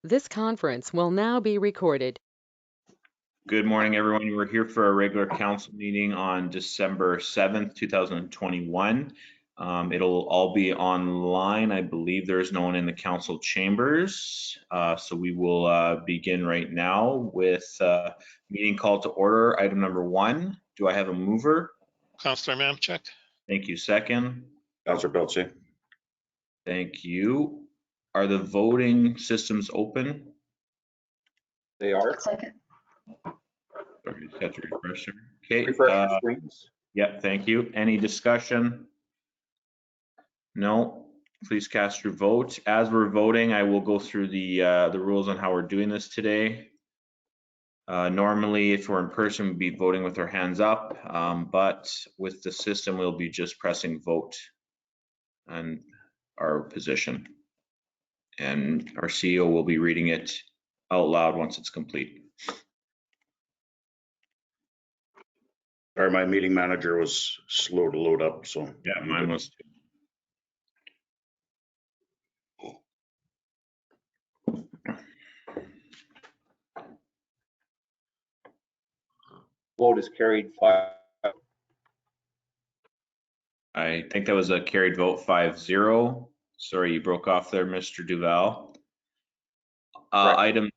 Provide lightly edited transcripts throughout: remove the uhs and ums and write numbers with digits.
This conference will now be recorded. Good morning, everyone. We're here for a regular council meeting on December 7th, 2021. It'll all be online. I believe there's no one in the council chambers. So we will begin right now with meeting call to order. Item number 1. Do I have a mover? Councillor Mamchuk. Thank you. Second. Councillor Pilche. Thank you. Are the voting systems open? They are. Looks like it. Sorry, just have to refresh there. Okay. Refresh your screens. Yep, thank you. Any discussion? No. Please cast your vote. As we're voting, I will go through the rules on how we're doing this today. Normally, if we're in person, we'd be voting with our hands up, but with the system, we'll be just pressing vote and our position. And our CEO will be reading it out loud once it's complete. Or my meeting manager was slow to load up, so. Yeah, mine was too. Vote is carried 5. I think that was a carried vote 5-0. Sorry, you broke off there, Mr. Duval. Item,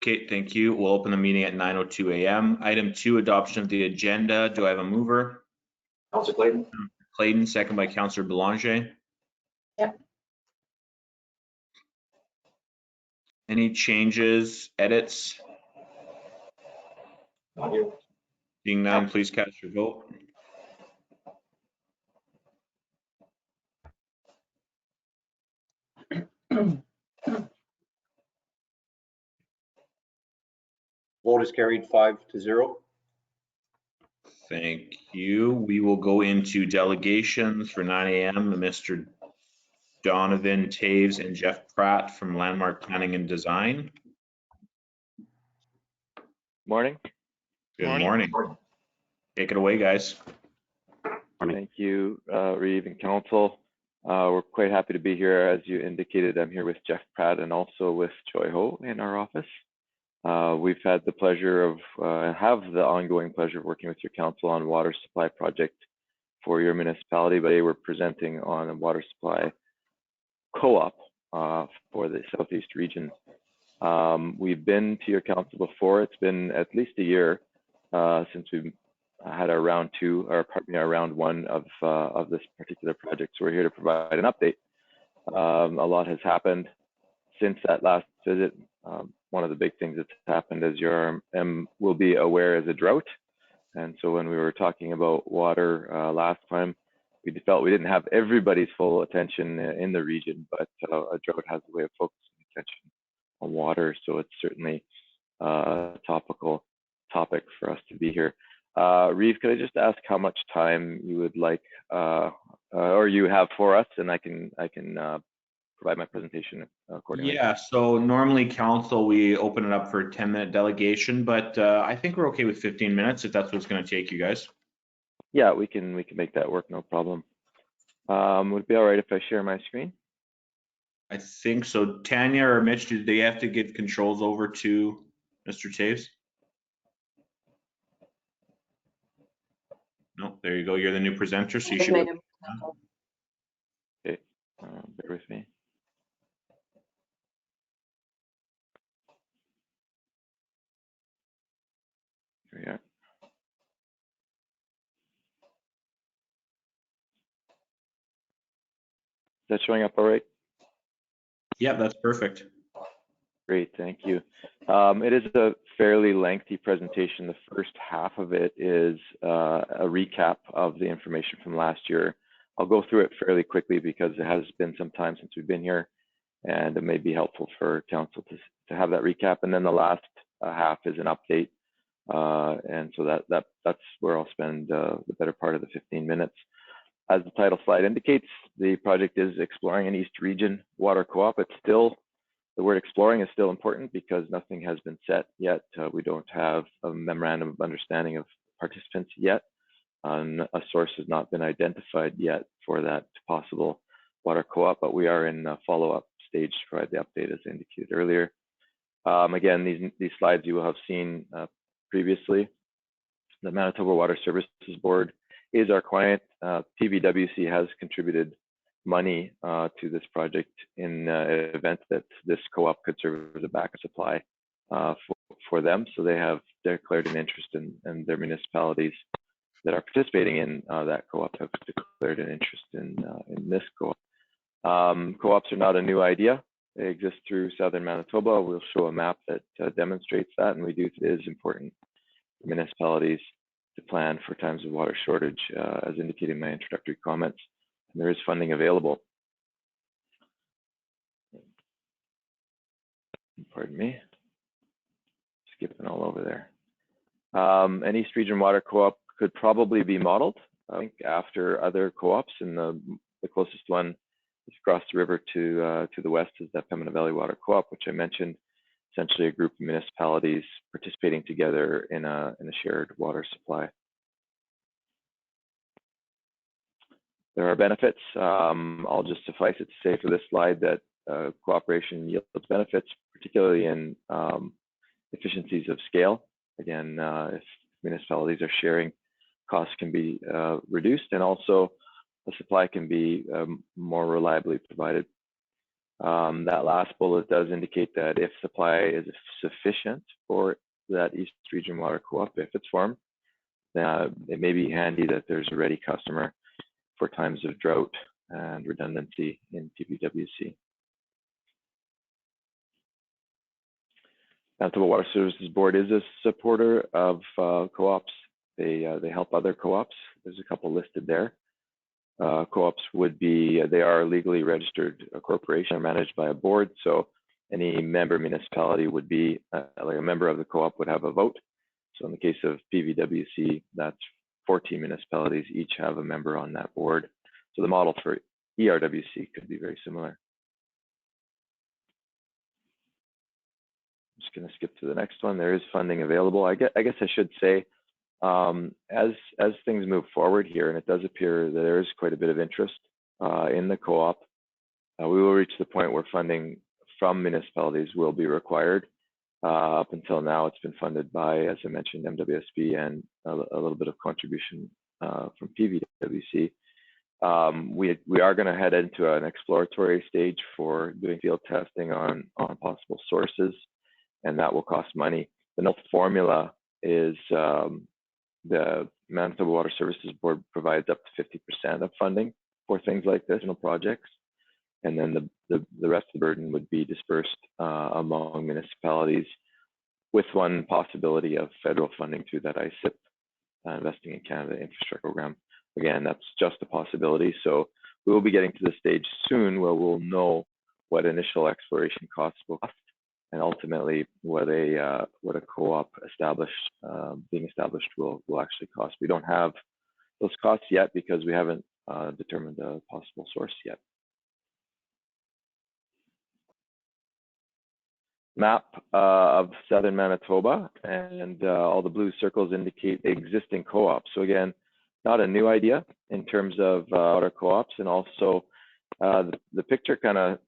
okay, thank you. We'll open the meeting at 9:02 a.m. Item 2, adoption of the agenda. Do I have a mover? Councillor Clayton. Clayton, second by Councillor Belanger. Yep. Any changes, edits? Not you. Seeing none, please cast your vote. Vote is carried 5-0. Thank you. We will go into delegations for 9 a.m. Mr. Donovan Taves and Jeff Pratt from Landmark Planning and Design. Morning. Good morning. Take it away, guys. Thank you, Reeve and Council. We're quite happy to be here. As you indicated, I'm here with Jeff Pratt and also with Choi Ho in our office. We've had the pleasure of, have the ongoing pleasure of working with your council on water supply project for your municipality, but today we're presenting on a water supply co-op for the Southeast region. We've been to your council before. It's been at least a year since we've had our round 2, or pardon me, our round 1 of this particular project. So we're here to provide an update. A lot has happened since that last visit. One of the big things that's happened, as you will be aware, is a drought. And so when we were talking about water last time, we felt we didn't have everybody's full attention in the region, but a drought has a way of focusing attention on water. So it's certainly a topical topic for us to be here. Reeve, could I just ask how much time you would like, or you have for us, and I can provide my presentation accordingly. Yeah, so normally council, we open it up for a 10-minute delegation, but I think we're okay with 15 minutes if that's what's going to take you guys. Yeah, we can make that work, no problem. Would it be all right if I share my screen? I think so. Tanya or Mitch, do they have to give controls over to Mr. Taves? No, there you go. You're the new presenter, so you should. Okay, bear with me. Here we are. Is that showing up all right? Yeah, that's perfect. Great, thank you. It is a fairly lengthy presentation. The first half of it is a recap of the information from last year. I'll go through it fairly quickly because it has been some time since we've been here, and it may be helpful for council to have that recap. And then the last half is an update, and so that's where I'll spend the better part of the 15 minutes. As the title slide indicates, the project is exploring an East Region water co-op. It's still, the word exploring is still important because nothing has been set yet. We don't have a memorandum of understanding of participants yet. A source has not been identified yet for that possible water co-op, but we are in a follow-up stage to provide the update as indicated earlier. Again, these slides you will have seen previously. The Manitoba Water Services Board is our client. PVWC has contributed money to this project in the event that this co-op could serve as a backup supply for them. So they have declared an interest in, and their municipalities that are participating in that co-op have declared an interest in this co-op. Co-ops are not a new idea. They exist through southern Manitoba. We'll show a map that demonstrates that, and we do think it is important for municipalities to plan for times of water shortage, as indicated in my introductory comments. And there is funding available. Pardon me, skipping all over there. An East Region Water Co-op could probably be modeled, I think, after other co-ops, and the closest one is across the river to the west is the Pembina Valley Water Co-op, which I mentioned, essentially a group of municipalities participating together in a shared water supply. There are benefits. I'll just suffice it to say for this slide that cooperation yields benefits, particularly in efficiencies of scale. Again, if municipalities are sharing, costs can be reduced, and also the supply can be more reliably provided. That last bullet does indicate that if supply is sufficient for that East Region Water Co-op, if it's formed, it may be handy that there's a ready customer for times of drought and redundancy in PVWC. Manitoba Water Services Board is a supporter of co-ops. They help other co-ops. There's a couple listed there. Co-ops would be, they are legally registered corporation, managed by a board. So any member municipality would be, like a member of the co-op would have a vote. So in the case of PVWC, that's 14 municipalities, each have a member on that board. So the model for ERWC could be very similar. I'm just going to skip to the next one. There is funding available. I guess I should say, as things move forward here, and it does appear that there is quite a bit of interest in the co-op, we will reach the point where funding from municipalities will be required. Up until now, it's been funded by, as I mentioned, MWSB and a little bit of contribution from PVWC. We are going to head into an exploratory stage for doing field testing on possible sources, and that will cost money. The NILF formula is the Manitoba Water Services Board provides up to 50% of funding for things like this, projects, and then the rest of the burden would be dispersed among municipalities, with one possibility of federal funding through that ICIP, Investing in Canada Infrastructure Program. Again, that's just a possibility. So we will be getting to the stage soon where we'll know what initial exploration costs will cost, and ultimately what a co-op being established will actually cost. We don't have those costs yet because we haven't determined a possible source yet. Map of southern Manitoba, and all the blue circles indicate existing co-ops. So again, not a new idea in terms of water co-ops, and also the picture kind of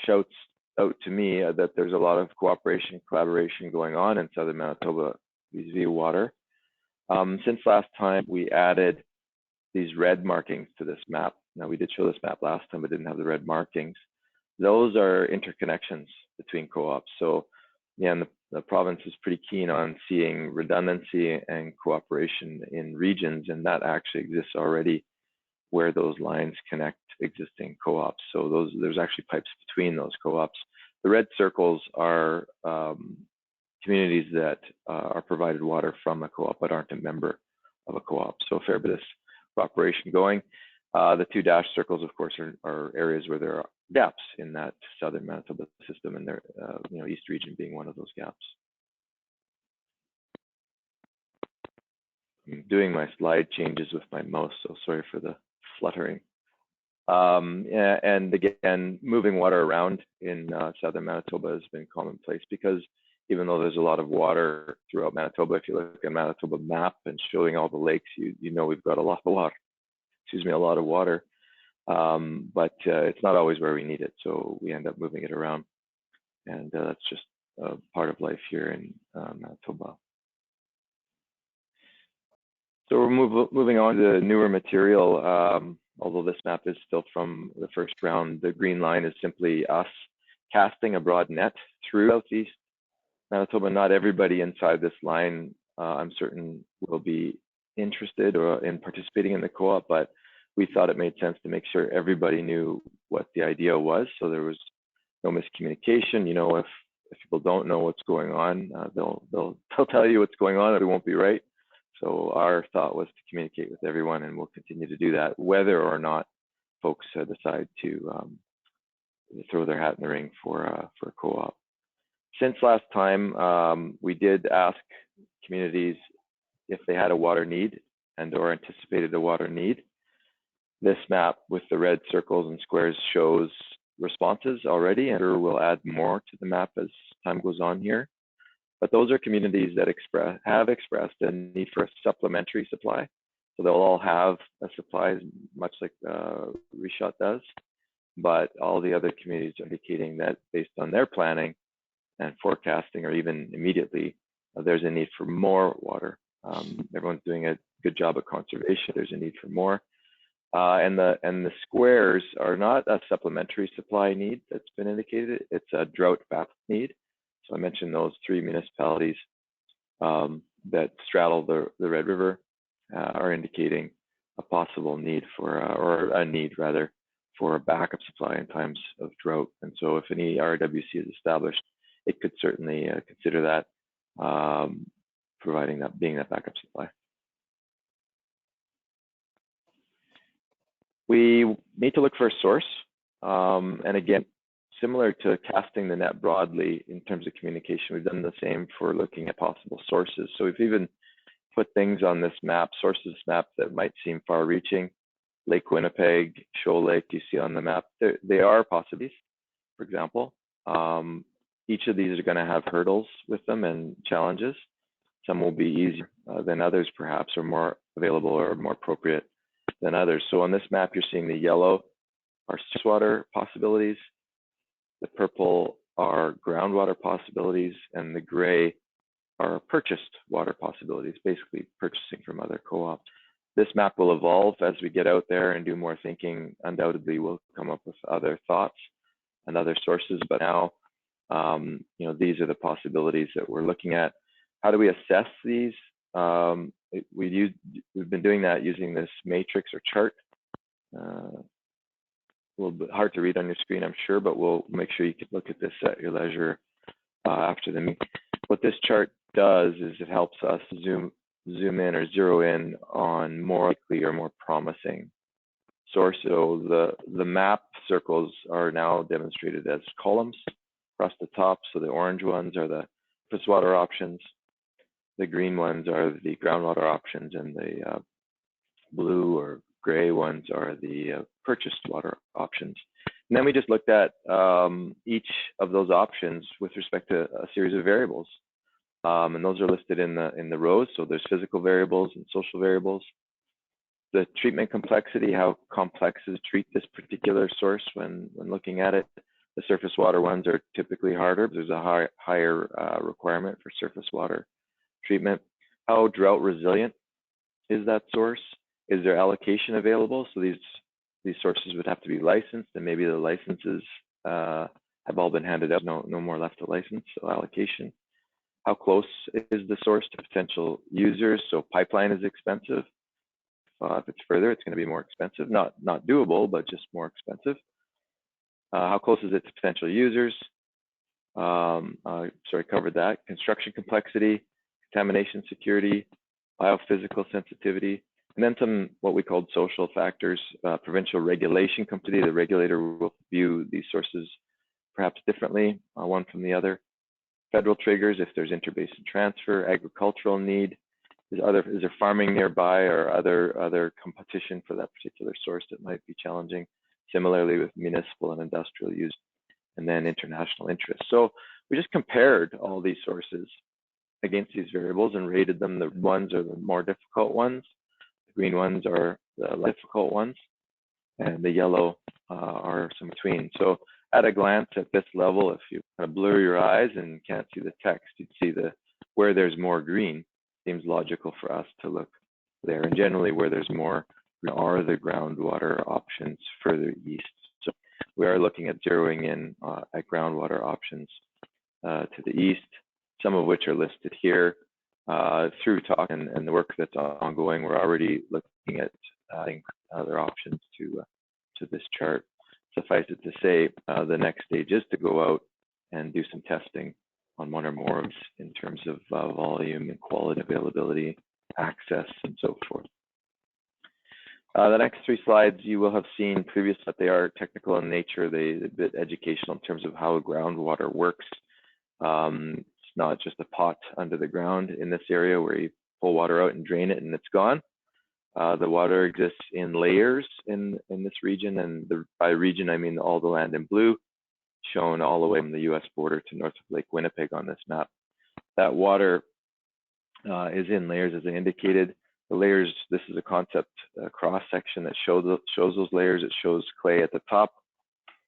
shouts out to me that there's a lot of cooperation, collaboration going on in southern Manitoba vis-a-vis water. Since last time, we added these red markings to this map. Now, we did show this map last time, but didn't have the red markings. Those are interconnections between co-ops. So, yeah, the province is pretty keen on seeing redundancy and cooperation in regions, and that actually exists already where those lines connect existing co-ops. So there's actually pipes between those co-ops. The red circles are communities that are provided water from a co-op but aren't a member of a co-op. So a fair bit of cooperation going. The two dashed circles, of course, are areas where there are gaps in that southern Manitoba system, and there, East Region being one of those gaps. I'm doing my slide changes with my mouse, so sorry for the fluttering. And again, moving water around in southern Manitoba has been commonplace, because even though there's a lot of water throughout Manitoba, if you look at Manitoba map and showing all the lakes, you know we've got a lot of water. A lot of water, but it's not always where we need it, so we end up moving it around, and that's just part of life here in Manitoba. So we're moving on to the newer material. Although this map is still from the first round, the green line is simply us casting a broad net through Southeast Manitoba. Not everybody inside this line, I'm certain, will be interested or in participating in the co-op, but we thought it made sense to make sure everybody knew what the idea was, so there was no miscommunication. You know, if people don't know what's going on, they'll tell you what's going on, or it won't be right. So our thought was to communicate with everyone, and we'll continue to do that, whether or not folks decide to throw their hat in the ring for a co-op. Since last time, we did ask communities if they had a water need and or anticipated a water need. This map with the red circles and squares shows responses already, and we'll add more to the map as time goes on here. But those are communities that have expressed a need for a supplementary supply. So they'll all have a supply, much like Reshoot does. But all the other communities are indicating that based on their planning and forecasting, or even immediately, there's a need for more water. Everyone's doing a good job of conservation. There's a need for more. And the squares are not a supplementary supply need that's been indicated. It's a drought back need. So I mentioned those 3 municipalities that straddle the Red River are indicating a possible need for, or a need rather, for a backup supply in times of drought. And so if any RWC is established, it could certainly consider that, providing that, being that backup supply. We need to look for a source. And again, similar to casting the net broadly in terms of communication, we've done the same for looking at possible sources. So we've even put things on this map, sources map, that might seem far reaching. Lake Winnipeg, Shoal Lake, you see on the map, they are possibilities, for example. Each of these are going to have hurdles with them and challenges. Some will be easier than others, perhaps, or more available or more appropriate than others. So on this map, you're seeing the yellow are surface water possibilities, the purple are groundwater possibilities, and the gray are purchased water possibilities, basically purchasing from other co-ops. This map will evolve as we get out there and do more thinking. Undoubtedly, we'll come up with other thoughts and other sources, but now, you know, these are the possibilities that we're looking at. How do we assess these? We've been doing that using this matrix or chart. A little bit hard to read on your screen, I'm sure, but we'll make sure you can look at this at your leisure after the meeting. What this chart does is it helps us zoom in or zero in on more likely or more promising source. So the map circles are now demonstrated as columns across the top. So the orange ones are the surface water options, the green ones are the groundwater options, and the blue or gray ones are the purchased water options. And then we just looked at each of those options with respect to a series of variables. And those are listed in the rows. So there's physical variables and social variables. The treatment complexity, how complex is to treat this particular source when looking at it. The surface water ones are typically harder. There's a higher requirement for surface water treatment. How drought resilient is that source? Is there allocation available? So these sources would have to be licensed, and maybe the licenses have all been handed out. No more left to license. So allocation. How close is the source to potential users? So pipeline is expensive. If it's further, it's going to be more expensive. Not doable, but just more expensive. How close is it to potential users? Sorry, covered that. Construction complexity, contamination security, biophysical sensitivity, and then some what we called social factors. Provincial regulation complexity. The regulator will view these sources perhaps differently, one from the other. Federal triggers, if there's interbasin transfer. Agricultural need. Is there farming nearby, or other competition for that particular source that might be challenging? Similarly with municipal and industrial use, and then international interest. So we just compared all these sources against these variables and rated them. The ones are the more difficult ones, the green ones are the less difficult ones, and the yellow are some between. So at a glance at this level, if you kind of blur your eyes and can't see the text, you'd see where there's more green. Seems logical for us to look there. And generally where there's more are the groundwater options further east. So we are looking at zeroing in at groundwater options to the east, some of which are listed here through talk and the work that's ongoing. We're already looking at adding other options to this chart. Suffice it to say, the next stage is to go out and do some testing on one or more in terms of volume and quality, availability, access, and so forth. The next 3 slides you will have seen previously, but they are technical in nature. They're a bit educational in terms of how groundwater works. It's not just a pot under the ground in this area where you pull water out and drain it and it's gone. The water exists in layers in this region, and by region I mean all the land in blue, shown all the way from the U.S. border to north of Lake Winnipeg on this map. That water is in layers, as I indicated. The layers, this is a concept cross section that shows those layers. It shows clay at the top,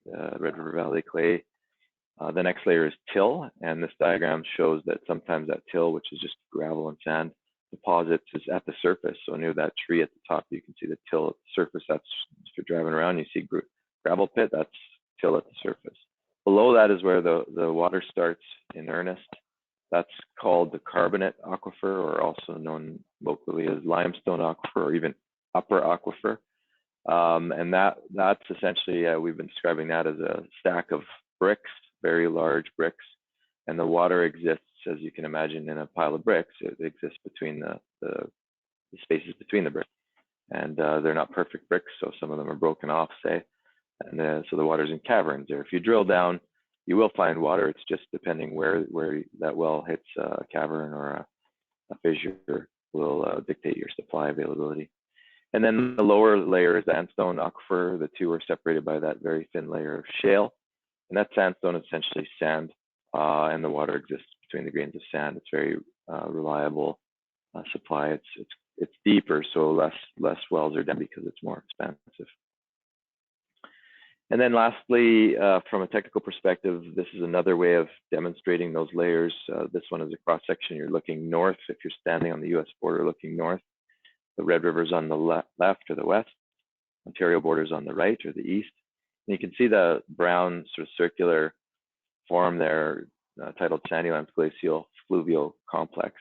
Red River Valley clay. The next layer is till, and this diagram shows that sometimes that till, which is just gravel and sand deposits, is at the surface. So near that tree at the top, you can see the till at the surface. That's, if you're driving around, you see gravel pit, that's till at the surface. Below that is where the water starts in earnest. That's called the carbonate aquifer, or also known locally as limestone aquifer, or even upper aquifer. And that's essentially, we've been describing that as a stack of bricks, very large bricks, and the water exists, as you can imagine, in a pile of bricks. It exists between the spaces between the bricks, and they're not perfect bricks, so some of them are broken off, say, and so the water's in caverns there. If you drill down, you will find water. It's just depending where that well hits a cavern or a fissure will dictate your supply availability. And then the lower layer is sandstone aquifer. The two are separated by that very thin layer of shale. And that sandstone is essentially sand, and the water exists between the grains of sand. It's very reliable supply. It's deeper, so less wells are done because it's more expensive. And then lastly, from a technical perspective, this is another way of demonstrating those layers. This one is a cross section. You're looking north. If you're standing on the US border looking north, the Red River's on the left or the west, Ontario border's on the right or the east. And you can see the brown sort of circular form there titled Sandilands Glacial Fluvial Complex.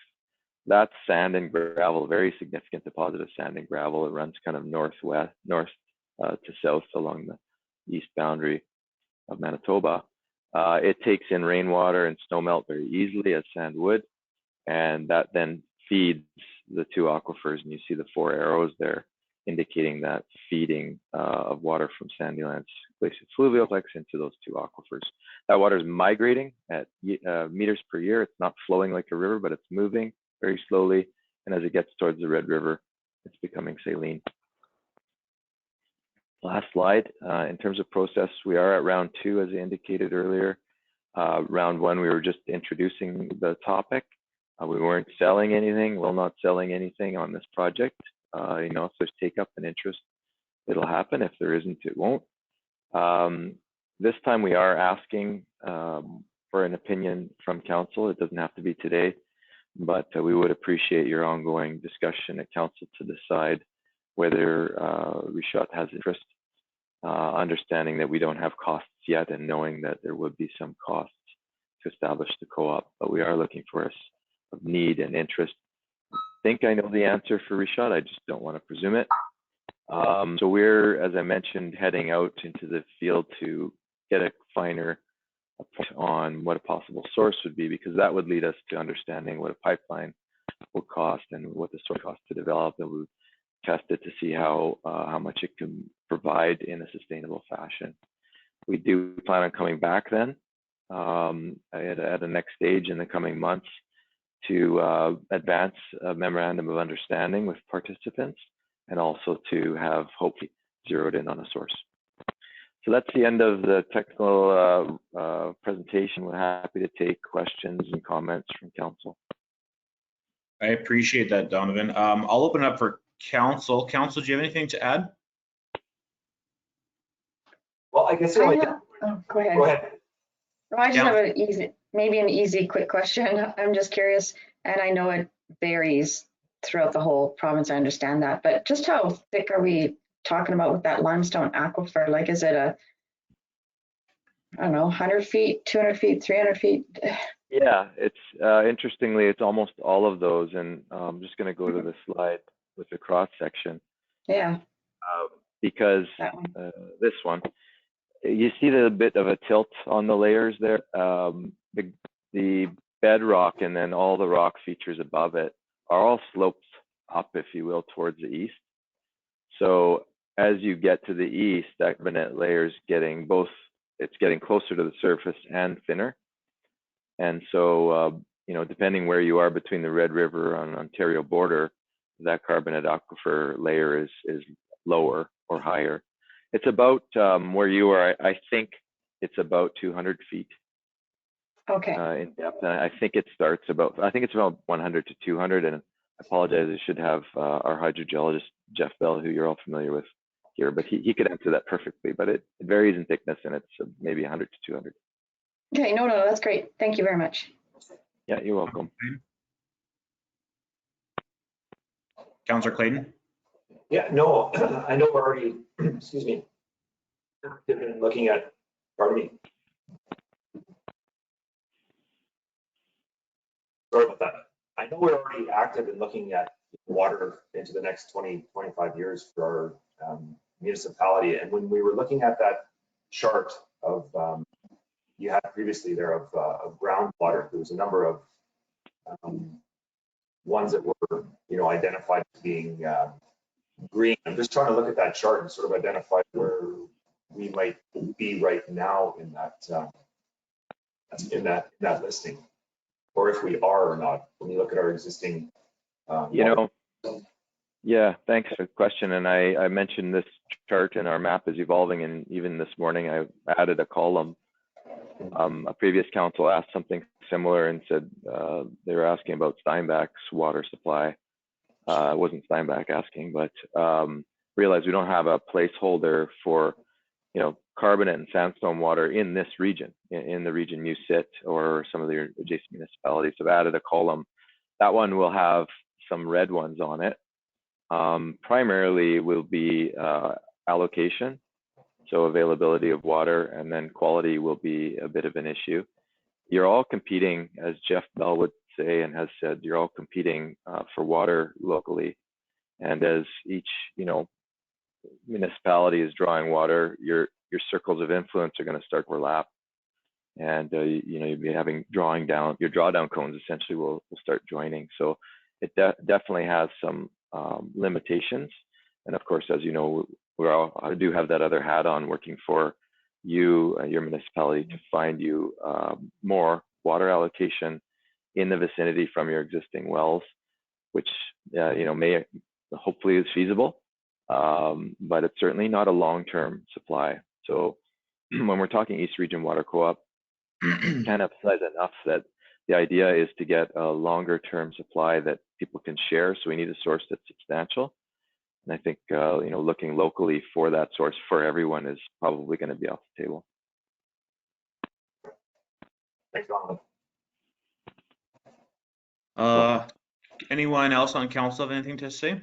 That's sand and gravel, very significant deposit of sand and gravel. It runs kind of north to south along the east boundary of Manitoba. It takes in rainwater and snowmelt very easily, as sand would, and that then feeds the two aquifers, and you see the 4 arrows there indicating that feeding of water from Sandilands Glacial Fluvial Complex into those 2 aquifers. That water is migrating at meters per year. It's not flowing like a river, but it's moving very slowly, and as it gets towards the Red River, it's becoming saline. Last slide. In terms of process, we are at round 2, as I indicated earlier. Round 1, we were just introducing the topic. We weren't selling anything. We're not selling anything on this project. You know, if there's take up and interest, it'll happen. If there isn't, it won't. This time we are asking for an opinion from council. It doesn't have to be today, but we would appreciate your ongoing discussion at council to decide whether Richat has interest, understanding that we don't have costs yet and knowing that there would be some costs to establish the co-op, but we are looking for a of need and interest. I think I know the answer for Richat, I just don't want to presume it. So we're, as I mentioned, heading out into the field to get a finer point on what a possible source would be, because that would lead us to understanding what a pipeline will cost and what the source costs to develop, and we test it to see how much it can provide in a sustainable fashion. We do plan on coming back then at a next stage in the coming months to advance a memorandum of understanding with participants, and also to have hopefully zeroed in on a source. So that's the end of the technical presentation. We're happy to take questions and comments from council. I appreciate that, Donovan. I'll open up for council. Council, do you have anything to add? Well, I guess Oh, go ahead. Go ahead. Well, I just Yeah. have maybe an easy, quick question. I'm just curious, and I know it varies throughout the whole province. I understand that, but just how thick are we talking about with that limestone aquifer? Like, is it I don't know, 100 feet, 200 feet, 300 feet? Yeah, it's interestingly, it's almost all of those, and I'm just going to go to the slide with the cross section Yeah, because that one. this one, you see the bit of a tilt on the layers there. The bedrock and then all the rock features above it are all slopes up, if you will, towards the east. So as you get to the east, that carbonate layer is getting it's getting closer to the surface and thinner. And so, you know, depending where you are between the Red River on Ontario border, that carbonate aquifer layer is lower or higher. It's about where you are. I think it's about 200 feet Okay. in depth. And I think it's about 100 to 200. And I apologize, I should have our hydrogeologist, Jeff Bell, who you're all familiar with here, but he could answer that perfectly. But it varies in thickness, and it's maybe 100 to 200. Okay, no, that's great. Thank you very much. Yeah, you're welcome. Councillor Clayton? Yeah, no, I know we're already, excuse me, looking at, pardon me. Sorry about that. I know we're already active in looking at water into the next 20, 25 years for our municipality. And when we were looking at that chart of, you had previously there of groundwater, there was a number of ones that were, you know, identified as being green. I'm just trying to look at that chart and sort of identify where we might be right now in that listing, or if we are or not. When you look at our existing, You know, yeah, thanks for the question. And I mentioned this chart, and our map is evolving. And even this morning, I added a column. A previous council asked something similar and said they were asking about Steinbach's water supply. It wasn't Steinbach asking, but realized we don't have a placeholder for, you know, carbonate and sandstone water in this region, in the region you sit, or some of the adjacent municipalities. So I've added a column. That one will have some red ones on it. Primarily will be allocation, so availability of water, and then quality will be a bit of an issue. You're all competing, as Jeff Bell would say and has said, you're all competing for water locally. And as each, you know, municipality is drawing water, your circles of influence are going to start to overlap. And, you know, you'll be having your drawdown cones essentially will start joining. So it definitely has some limitations. And of course, as you know, I do have that other hat on, working for you, your municipality, to find you more water allocation in the vicinity from your existing wells, which you know, may hopefully is feasible, but it's certainly not a long-term supply. So when we're talking East Region Water Co-op, can't emphasize enough that the idea is to get a longer-term supply that people can share. So we need a source that's substantial. And I think, you know, looking locally for that source for everyone is probably going to be off the table. Thanks, Donovan. Anyone else on council have anything to say?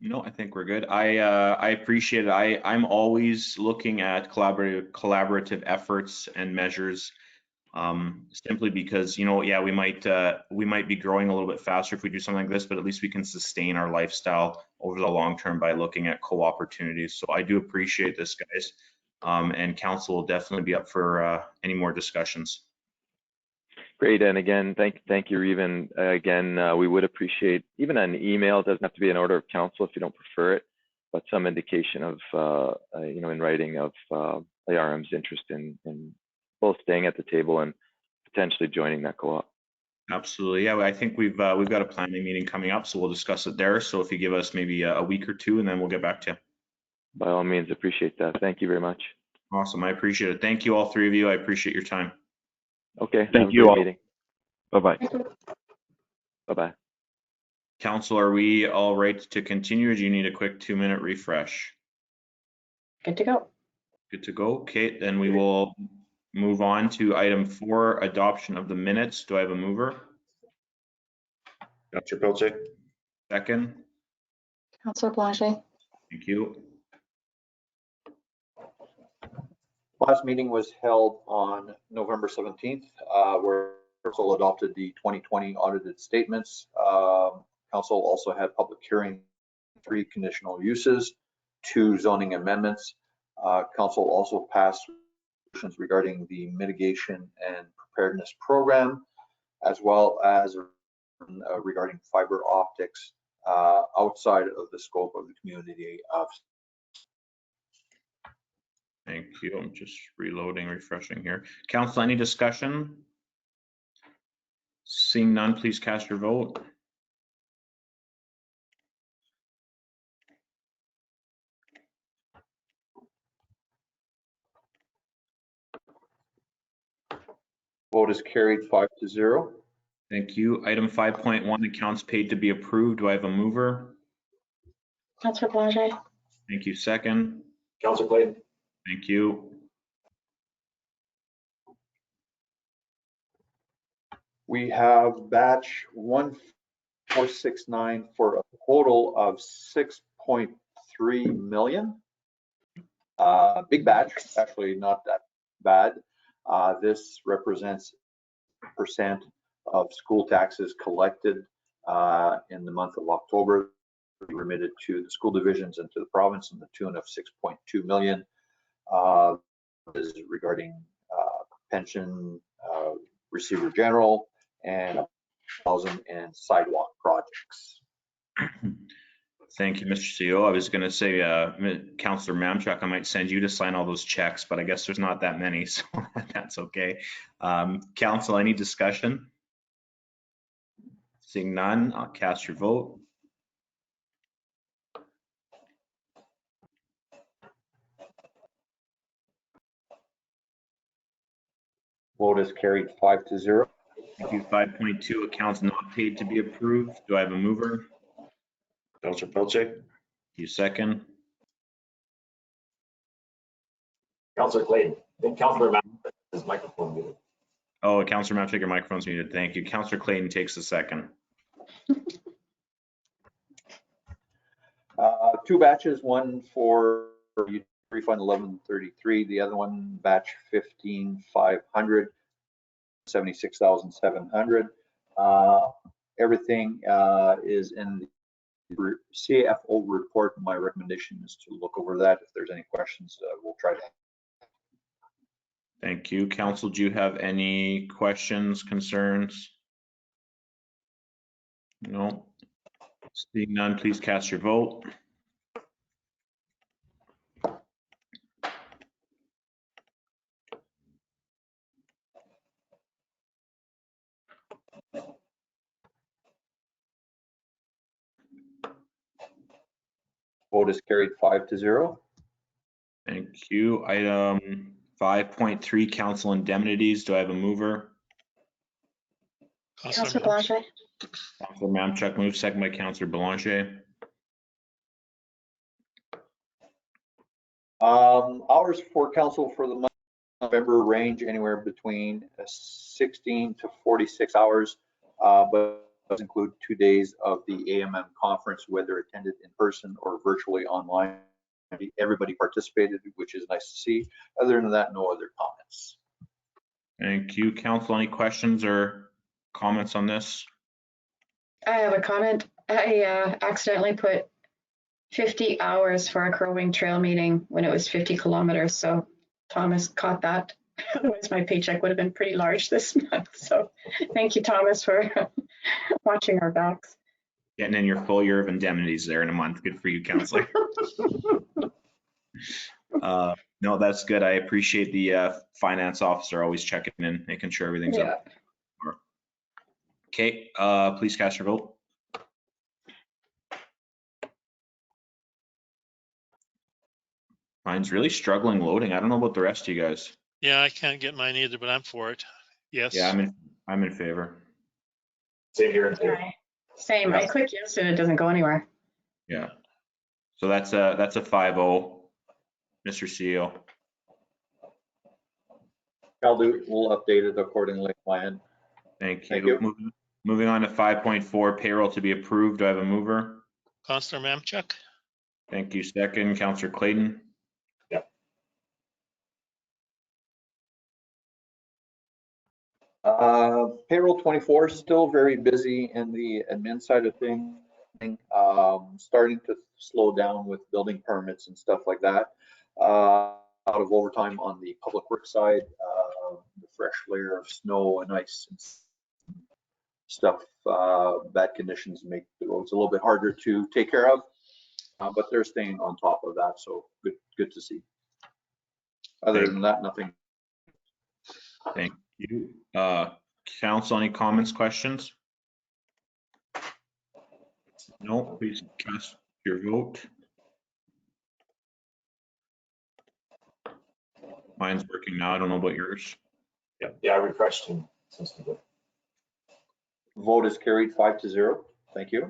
No, I think we're good. I appreciate it. I'm always looking at collaborative efforts and measures, simply because, you know, yeah, we might be growing a little bit faster if we do something like this, but at least we can sustain our lifestyle over the long term by looking at co-opportunities. So I do appreciate this, guys, and council will definitely be up for any more discussions. Great, and again, thank you, Reven. Again, we would appreciate even an email. It doesn't have to be an order of council if you don't prefer it, but some indication of, you know, in writing of ARM's interest in both staying at the table and potentially joining that co-op. Absolutely, yeah. I think we've got a planning meeting coming up, so we'll discuss it there. So if you give us maybe a week or two, and then we'll get back to you. By all means, appreciate that. Thank you very much. Awesome, I appreciate it. Thank you, all three of you. I appreciate your time. Okay. Thank you all. Bye-bye. Bye-bye. Council, are we all right to continue, or do you need a quick 2-minute refresh? Good to go. Good to go. Okay, then we will move on to item 4, adoption of the minutes. Do I have a mover? Counselor Pilche? Second? Councillor Blanchet. Thank you. Last meeting was held on November 17th, where council adopted the 2020 audited statements. Council also had public hearing, 3 conditional uses, 2 zoning amendments. Council also passed resolutions regarding the mitigation and preparedness program, as well as regarding fiber optics outside of the scope of the community of. Thank you. I'm just reloading, refreshing here. Council, any discussion? Seeing none, please cast your vote. Vote is carried 5-0. Thank you. Item 5.1, accounts paid to be approved. Do I have a mover? Councillor Blanchet. Thank you. Second? Councillor Clayton. Thank you. We have batch 1469 for a total of 6.3 million. Big batch, actually not that bad. This represents % of school taxes collected in the month of October, remitted to the school divisions and to the province in the tune of 6.2 million. This is regarding pension, receiver general, and 1,000 and sidewalk projects. Thank you, Mr. CEO. I was going to say, Councillor Mamchuk, I might send you to sign all those checks, but I guess there's not that many, so that's okay. Council, any discussion? Seeing none, I'll cast your vote. Vote is carried 5-0. Thank you. 5.2, accounts not paid to be approved. Do I have a mover? Counselor Pilche? You second? Councillor Clayton. Then Councillor Matt, his microphone muted. Oh, Councillor Mamchuk, your microphone's muted. Thank you. Councillor Clayton takes the second. 2 batches, one for refund 1133, the other one batch 15,500, 76,700. Everything is in the CFO report. My recommendation is to look over that. If there's any questions, we'll try to. Thank you. Council, do you have any questions, concerns? No. Seeing none, please cast your vote. Vote is carried 5-0. Thank you. Item 5.3, council indemnities. Do I have a mover? Councillor Blanchet. Councillor Mamchuk moves, second by Councillor Belanger. Hours for council for the month of November range anywhere between 16 to 46 hours, but does include 2 days of the AMM conference, whether attended in person or virtually online. Everybody participated, which is nice to see. Other than that, no other comments. Thank you. Council, any questions or comments on this? I have a comment. I accidentally put 50 hours for a Crow Wing Trail meeting when it was 50 kilometers. So Thomas caught that. Otherwise, my paycheck would have been pretty large this month. So thank you, Thomas, for watching our backs. Getting in your full year of indemnities there in a month. Good for you, Councillor. No, that's good. I appreciate the finance officer always checking in, making sure everything's up. Okay, please cast your vote. Mine's really struggling loading. I don't know about the rest of you guys. Yeah, I can't get mine either, but I'm for it. Yes. Yeah, I'm in favor. Same here. In favor. Same. Yeah. I click yes and it doesn't go anywhere. Yeah. So that's a 5-0, Mr. CEO. I'll do, we'll update it accordingly, plan. Thank Thank you. you. Moving on to 5.4, payroll to be approved. Do I have a mover? Counselor Mamchuk, Thank you. Second, Counselor Clayton. Payroll 24 is still very busy in the admin side of things. Starting to slow down with building permits and stuff like that. Out of overtime on the public works side, the fresh layer of snow and ice and stuff, bad conditions make the roads a little bit harder to take care of, but they're staying on top of that, so good to see. Other than that, nothing. Thank you. Council, any comments, questions? No, please cast your vote. Mine's working now. I don't know about yours. Yeah, I refreshed him. Seems to be good. Vote is carried 5-0. Thank you.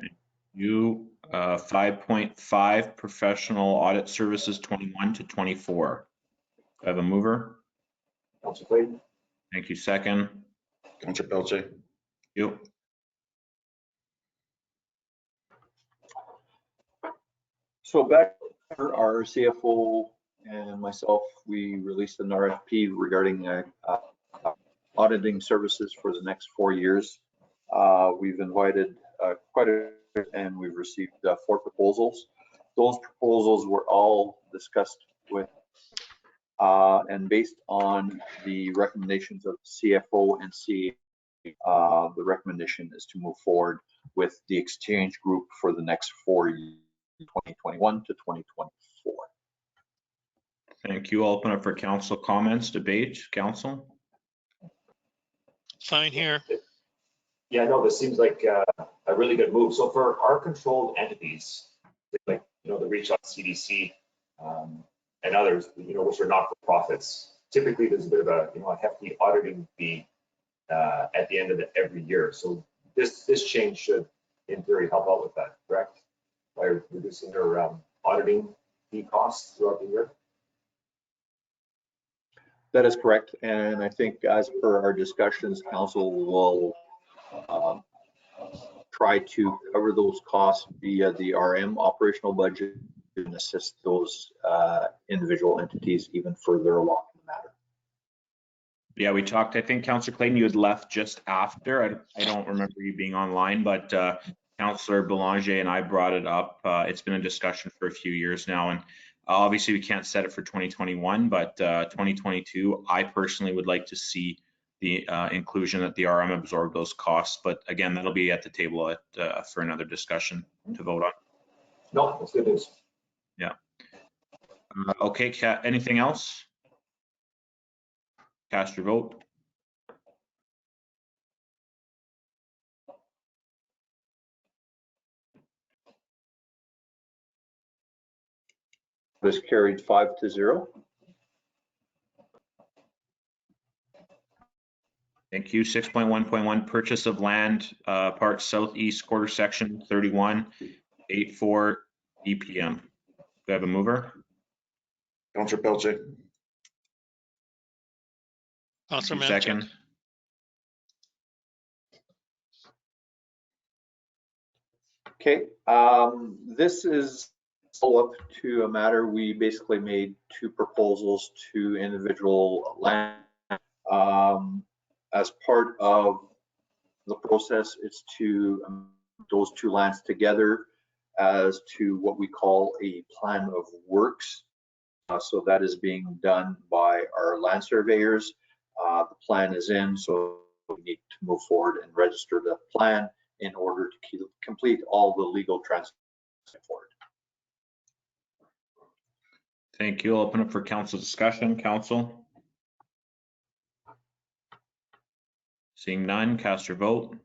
You, 5.5, professional audit services 21 to 24. I have a mover. Counselor Clayton, Thank you. Second. Counselor Pelletier. You. So back, our CFO and myself, we released an RFP regarding auditing services for the next 4 years. We've invited quite a bit, and we've received 4 proposals. Those proposals were all discussed with and based on the recommendations of CFO and CA. The recommendation is to move forward with the exchange group for the next 4 years, 2021 to 2024. Thank you. I'll open up for council comments, debate, council. fine here. yeah, no, this seems like a really good move. So for our controlled entities, like, the Reach Out CDC and others, which are not for profits, typically there's a bit of a hefty auditing fee at the end of every year. So this change should, in theory, help out with that, correct? By reducing their auditing fee costs throughout the year. That is correct, and I think as per our discussions, council will try to cover those costs via the RM operational budget and assist those individual entities even further along in the matter. Yeah, we talked, I think Councillor Clayton, you had left just after. I don't remember you being online, but Councillor Belanger and I brought it up. It's been a discussion for a few years now, and obviously we can't set it for 2021, but 2022, I personally would like to see the inclusion that the RM absorb those costs. But again, that'll be at the table for another discussion to vote on. No, that's good news. Yeah. Okay, anything else? Cast your vote. Was carried 5-0. Thank you. 6.1.1 purchase of land, part southeast quarter section 3184 EPM. Do I have a mover? Counselor Pelletier. Counselor Mamchuk, Second. Okay, this is follow up to a matter. We basically made 2 proposals to individual land. As part of the process, it's to those 2 lands together as to what we call a plan of works. So that is being done by our land surveyors. The plan is in, so we need to move forward and register the plan in order to complete all the legal transactions forward. Thank you. I'll open up for council discussion. Council. Seeing none, cast your vote.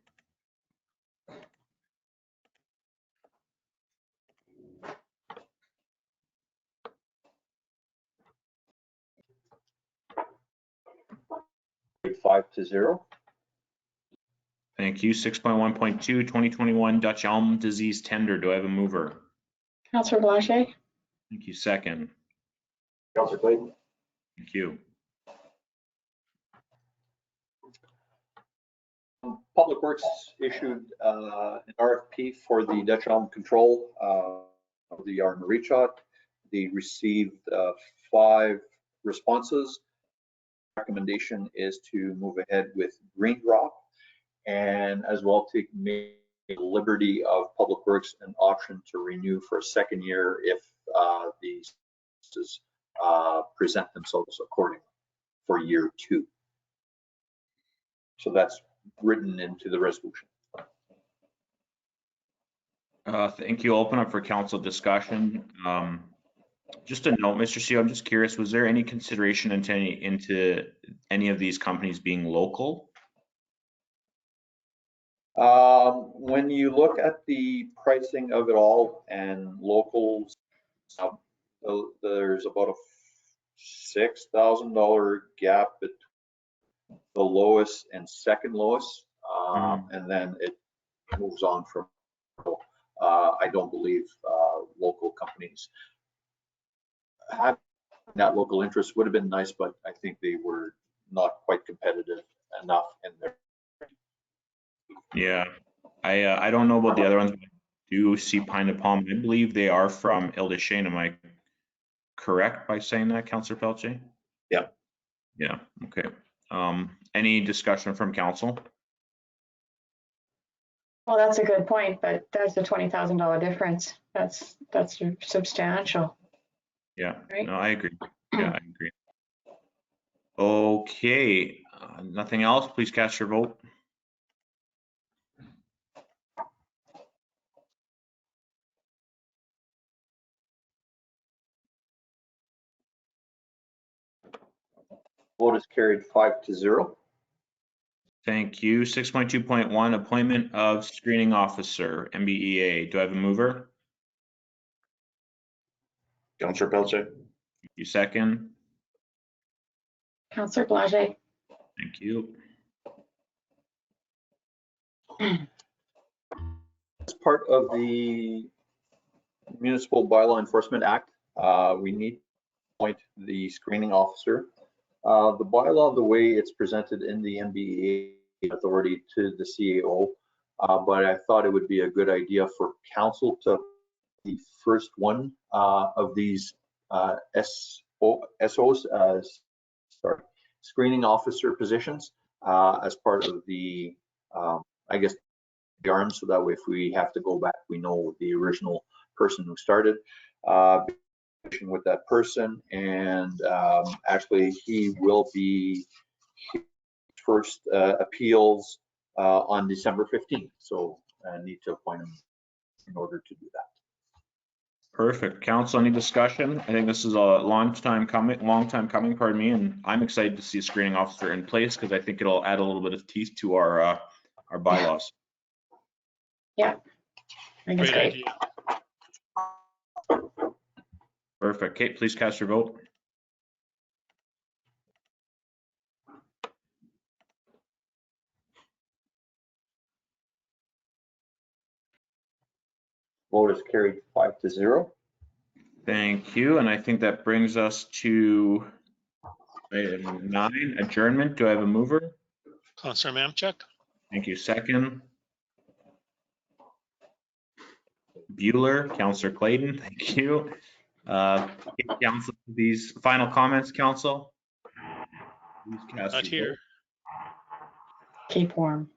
5-0. Thank you. 6.1.2 2021 Dutch elm disease tender. Do I have a mover? Councillor Blanchet, Thank you. Second. Counselor Clayton, Thank you. Public Works issued an RFP for the Dutch Elm Control of the Armorichot. They received 5 responses. Recommendation is to move ahead with Green Drop, and as well to make the liberty of Public Works an option to renew for a second year if these present themselves accordingly for year 2. So that's written into the resolution. Thank you. Open up for council discussion. Just a note, Mr. CEO, I'm just curious, was there any consideration into any of these companies being local? When you look at the pricing of it all and locals, there's about a $6,000 gap between the lowest and second lowest, and then it moves on from. I don't believe local companies have that local interest. Would have been nice, but I think they were not quite competitive enough in there. Yeah, I don't know about the other ones, but I do see Pine to Palm. I believe they are from Ile des Chênes. Am I correct by saying that, Councillor Pelletier? Yeah. Yeah, okay. Any discussion from council? Well, that's a good point, but there's the $20,000 difference. That's substantial. Yeah, Right. no, I agree. Yeah, I agree. Okay, nothing else. Please cast your vote. Vote is carried 5-0. Thank you. 6.2.1, appointment of screening officer, MBEA. Do I have a mover? Councillor Pelletier. You second? Councillor Blage. Thank you. As part of the Municipal Bylaw Enforcement Act, we need to appoint the screening officer. The bylaw, the way it's presented in the MBEA authority to the CAO, but I thought it would be a good idea for council to the first one of these screening officer positions as part of the, I guess, the arms, so that way if we have to go back, we know the original person who started with that person, and actually he will be first appeals on December 15th, so I need to appoint him in order to do that. Perfect. Council, any discussion? I think this is a long time coming, pardon me, and I'm excited to see a screening officer in place because I think it'll add a little bit of teeth to our bylaws. Yeah, I think it's Great great. idea. Perfect. Kate, please cast your vote. Vote is carried 5-0. Thank you. And I think that brings us to item 9, adjournment. Do I have a mover? Councillor Mamchuk. Thank you. Second. Bueller, Councillor Clayton, thank you. Council, these final comments, council? Please cast Not your here. vote. Keep warm.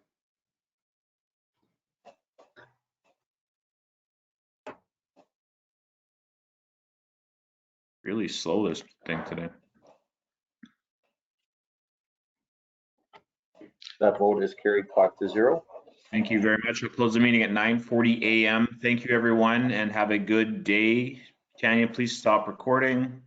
Really slow, this thing today. That vote is carried 5-0. Thank you very much. We'll close the meeting at 9:40 a.m. Thank you, everyone, and have a good day. Tanya, please stop recording.